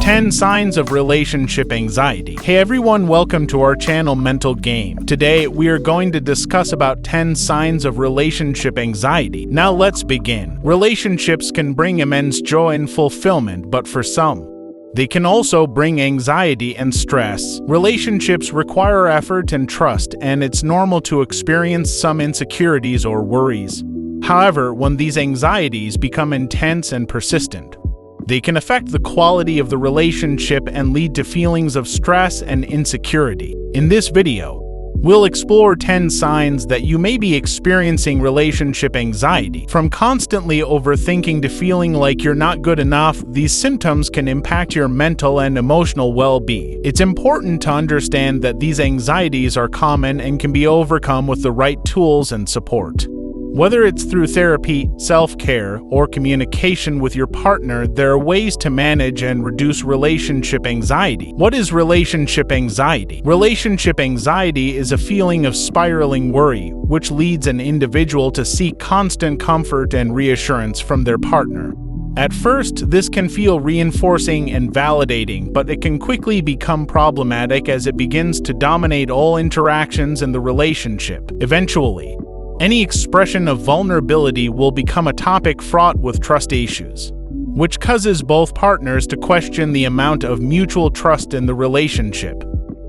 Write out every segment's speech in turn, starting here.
10 Signs of Relationship Anxiety. Hey everyone, welcome to our channel Mental Game. Today we are going to discuss about 10 signs of relationship anxiety. Now let's begin. Relationships can bring immense joy and fulfillment, but for some, they can also bring anxiety and stress. Relationships require effort and trust, and it's normal to experience some insecurities or worries. However, when these anxieties become intense and persistent, they can affect the quality of the relationship and lead to feelings of stress and insecurity. In this video, we'll explore 10 signs that you may be experiencing relationship anxiety. From constantly overthinking to feeling like you're not good enough, these symptoms can impact your mental and emotional well-being. It's important to understand that these anxieties are common and can be overcome with the right tools and support. Whether it's through therapy, self-care, or communication with your partner, there are ways to manage and reduce relationship anxiety. What is relationship anxiety? Relationship anxiety is a feeling of spiraling worry, which leads an individual to seek constant comfort and reassurance from their partner. At first, this can feel reinforcing and validating, but it can quickly become problematic as it begins to dominate all interactions in the relationship. Eventually, any expression of vulnerability will become a topic fraught with trust issues, which causes both partners to question the amount of mutual trust in the relationship.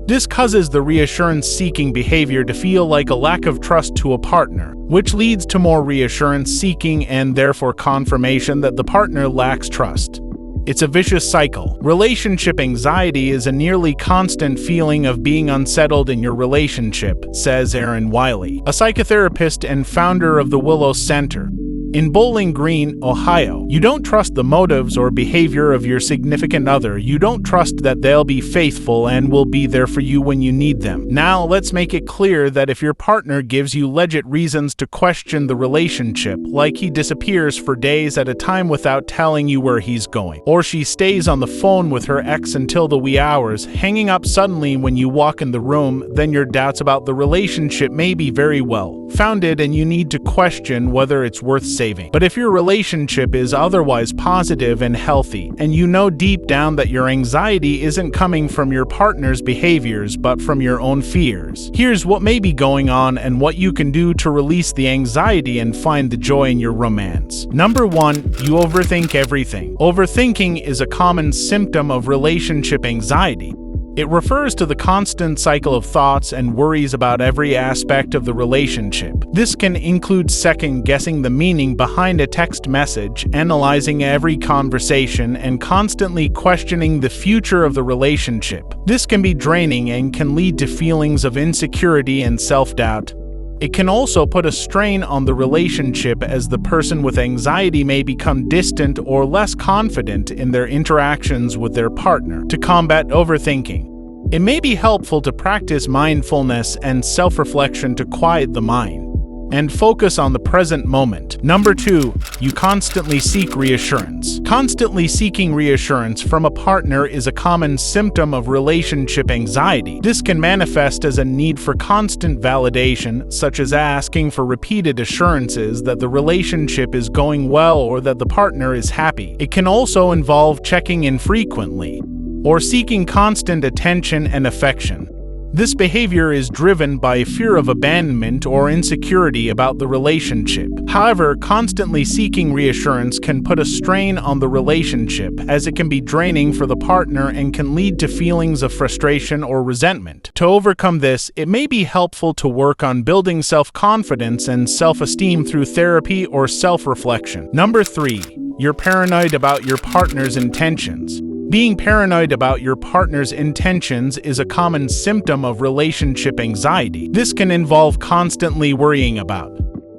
This causes the reassurance-seeking behavior to feel like a lack of trust to a partner, which leads to more reassurance-seeking and therefore confirmation that the partner lacks trust. It's a vicious cycle. Relationship anxiety is a nearly constant feeling of being unsettled in your relationship, says Erin Wiley, a psychotherapist and founder of the Willow Center in Bowling Green, Ohio. You don't trust the motives or behavior of your significant other. You don't trust that they'll be faithful and will be there for you when you need them. Now, let's make it clear that if your partner gives you legit reasons to question the relationship, like he disappears for days at a time without telling you where he's going, or she stays on the phone with her ex until the wee hours, hanging up suddenly when you walk in the room, then your doubts about the relationship may be very well founded and you need to question whether it's worth saving. But if your relationship is otherwise positive and healthy, and you know deep down that your anxiety isn't coming from your partner's behaviors but from your own fears, here's what may be going on and what you can do to release the anxiety and find the joy in your romance. Number 1, you overthink everything. Overthinking is a common symptom of relationship anxiety. It refers to the constant cycle of thoughts and worries about every aspect of the relationship. This can include second-guessing the meaning behind a text message, analyzing every conversation, and constantly questioning the future of the relationship. This can be draining and can lead to feelings of insecurity and self-doubt. It can also put a strain on the relationship as the person with anxiety may become distant or less confident in their interactions with their partner. To combat overthinking, it may be helpful to practice mindfulness and self-reflection to quiet the mind and focus on the present moment. Number 2, you constantly seek reassurance. Constantly seeking reassurance from a partner is a common symptom of relationship anxiety. This can manifest as a need for constant validation, such as asking for repeated assurances that the relationship is going well or that the partner is happy. It can also involve checking in frequently or seeking constant attention and affection. This behavior is driven by fear of abandonment or insecurity about the relationship. However, constantly seeking reassurance can put a strain on the relationship as it can be draining for the partner and can lead to feelings of frustration or resentment. To overcome this, it may be helpful to work on building self-confidence and self-esteem through therapy or self-reflection. Number 3, you're paranoid about your partner's intentions. Being paranoid about your partner's intentions is a common symptom of relationship anxiety. This can involve constantly worrying about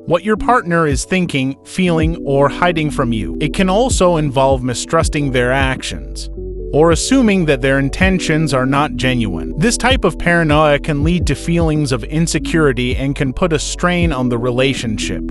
what your partner is thinking, feeling, or hiding from you. It can also involve mistrusting their actions or assuming that their intentions are not genuine. This type of paranoia can lead to feelings of insecurity and can put a strain on the relationship.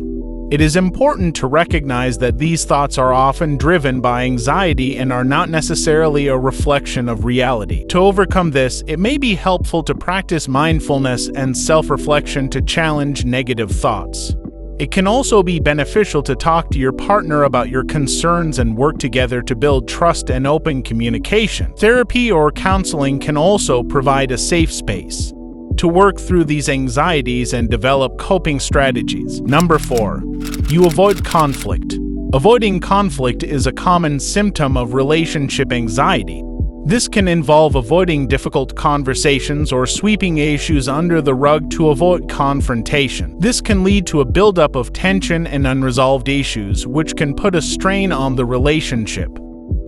It is important to recognize that these thoughts are often driven by anxiety and are not necessarily a reflection of reality. To overcome this, it may be helpful to practice mindfulness and self-reflection to challenge negative thoughts. It can also be beneficial to talk to your partner about your concerns and work together to build trust and open communication. Therapy or counseling can also provide a safe space to work through these anxieties and develop coping strategies. Number 4. You avoid conflict. Avoiding conflict is a common symptom of relationship anxiety. This can involve avoiding difficult conversations or sweeping issues under the rug to avoid confrontation. This can lead to a buildup of tension and unresolved issues, which can put a strain on the relationship.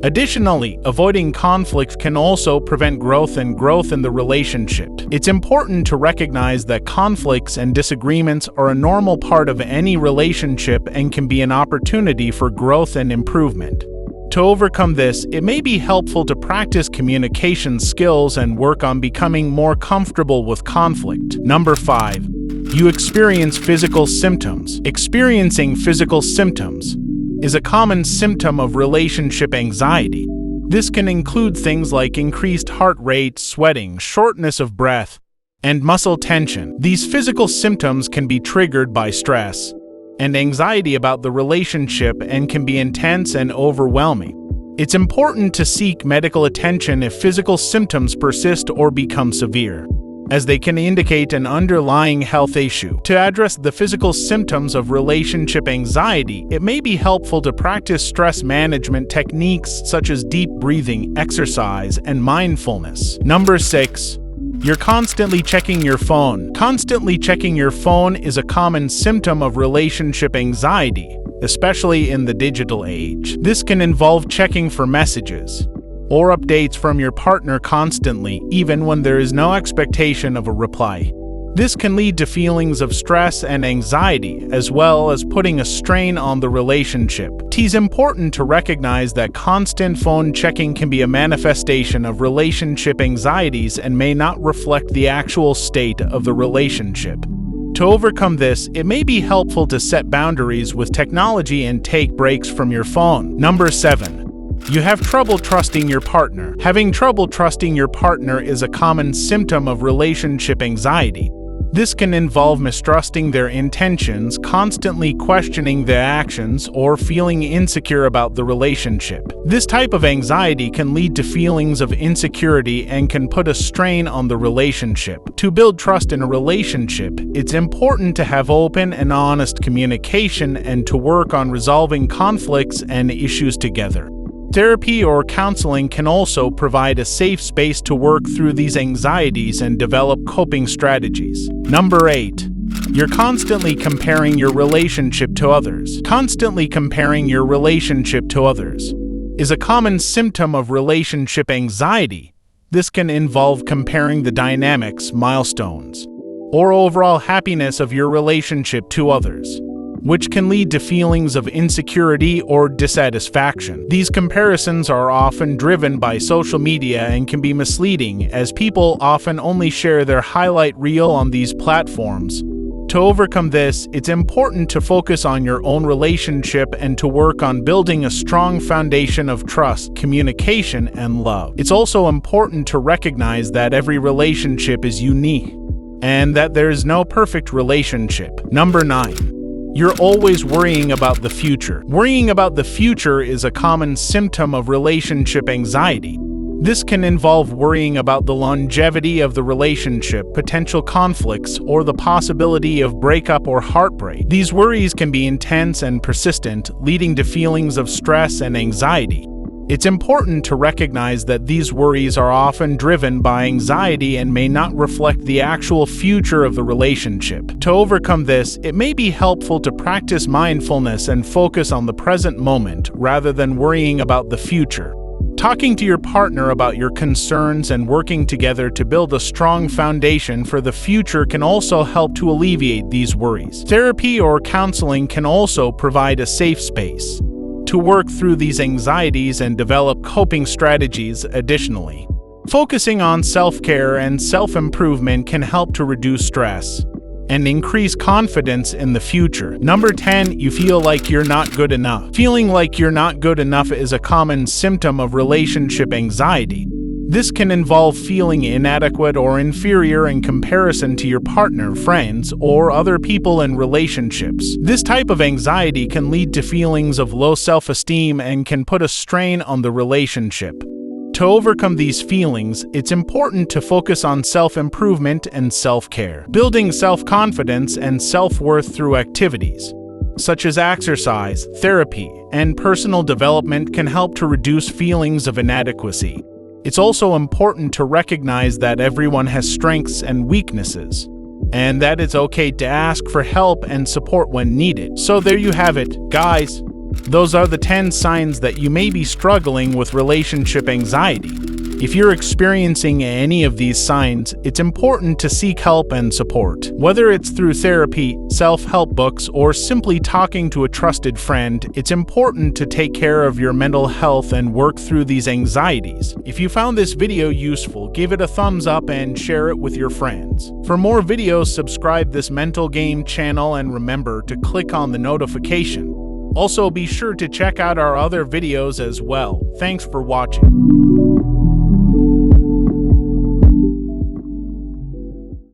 Additionally, avoiding conflict can also prevent growth in the relationship. It's important to recognize that conflicts and disagreements are a normal part of any relationship and can be an opportunity for growth and improvement. To overcome this, it may be helpful to practice communication skills and work on becoming more comfortable with conflict. Number 5. You experience physical symptoms. Experiencing physical symptoms is a common symptom of relationship anxiety. This can include things like increased heart rate, sweating, shortness of breath, and muscle tension. These physical symptoms can be triggered by stress and anxiety about the relationship and can be intense and overwhelming. It's important to seek medical attention if physical symptoms persist or become severe, as they can indicate an underlying health issue. To address the physical symptoms of relationship anxiety, it may be helpful to practice stress management techniques such as deep breathing, exercise, and mindfulness. Number 6. You're constantly checking your phone. Constantly checking your phone is a common symptom of relationship anxiety, especially in the digital age. This can involve checking for messages or updates from your partner constantly, even when there is no expectation of a reply. This can lead to feelings of stress and anxiety, as well as putting a strain on the relationship. It is important to recognize that constant phone checking can be a manifestation of relationship anxieties and may not reflect the actual state of the relationship. To overcome this, it may be helpful to set boundaries with technology and take breaks from your phone. Number 7. You have trouble trusting your partner. Having trouble trusting your partner is a common symptom of relationship anxiety. This can involve mistrusting their intentions, constantly questioning their actions, or feeling insecure about the relationship. This type of anxiety can lead to feelings of insecurity and can put a strain on the relationship. To build trust in a relationship, it's important to have open and honest communication and to work on resolving conflicts and issues together. Therapy or counseling can also provide a safe space to work through these anxieties and develop coping strategies. Number 8. You're constantly comparing your relationship to others. Constantly comparing your relationship to others is a common symptom of relationship anxiety. This can involve comparing the dynamics, milestones, or overall happiness of your relationship to others, which can lead to feelings of insecurity or dissatisfaction. These comparisons are often driven by social media and can be misleading, as people often only share their highlight reel on these platforms. To overcome this, it's important to focus on your own relationship and to work on building a strong foundation of trust, communication, and love. It's also important to recognize that every relationship is unique and that there is no perfect relationship. Number 9. You're always worrying about the future. Worrying about the future is a common symptom of relationship anxiety. This can involve worrying about the longevity of the relationship, potential conflicts, or the possibility of breakup or heartbreak. These worries can be intense and persistent, leading to feelings of stress and anxiety. It's important to recognize that these worries are often driven by anxiety and may not reflect the actual future of the relationship. To overcome this, it may be helpful to practice mindfulness and focus on the present moment rather than worrying about the future. Talking to your partner about your concerns and working together to build a strong foundation for the future can also help to alleviate these worries. Therapy or counseling can also provide a safe space to work through these anxieties and develop coping strategies. Additionally, focusing on self-care and self-improvement can help to reduce stress and increase confidence in the future. Number 10. You feel like you're not good enough. Feeling like you're not good enough is a common symptom of relationship anxiety. This can involve feeling inadequate or inferior in comparison to your partner, friends, or other people in relationships. This type of anxiety can lead to feelings of low self-esteem and can put a strain on the relationship. To overcome these feelings, it's important to focus on self-improvement and self-care. Building self-confidence and self-worth through activities such as exercise, therapy, and personal development can help to reduce feelings of inadequacy. It's also important to recognize that everyone has strengths and weaknesses, and that it's okay to ask for help and support when needed. So there you have it, guys. Those are the 10 signs that you may be struggling with relationship anxiety. If you're experiencing any of these signs, it's important to seek help and support. Whether it's through therapy, self-help books, or simply talking to a trusted friend, it's important to take care of your mental health and work through these anxieties. If you found this video useful, give it a thumbs up and share it with your friends. For more videos, subscribe this Mental Game channel and remember to click on the notification. Also, be sure to check out our other videos as well. Thanks for watching.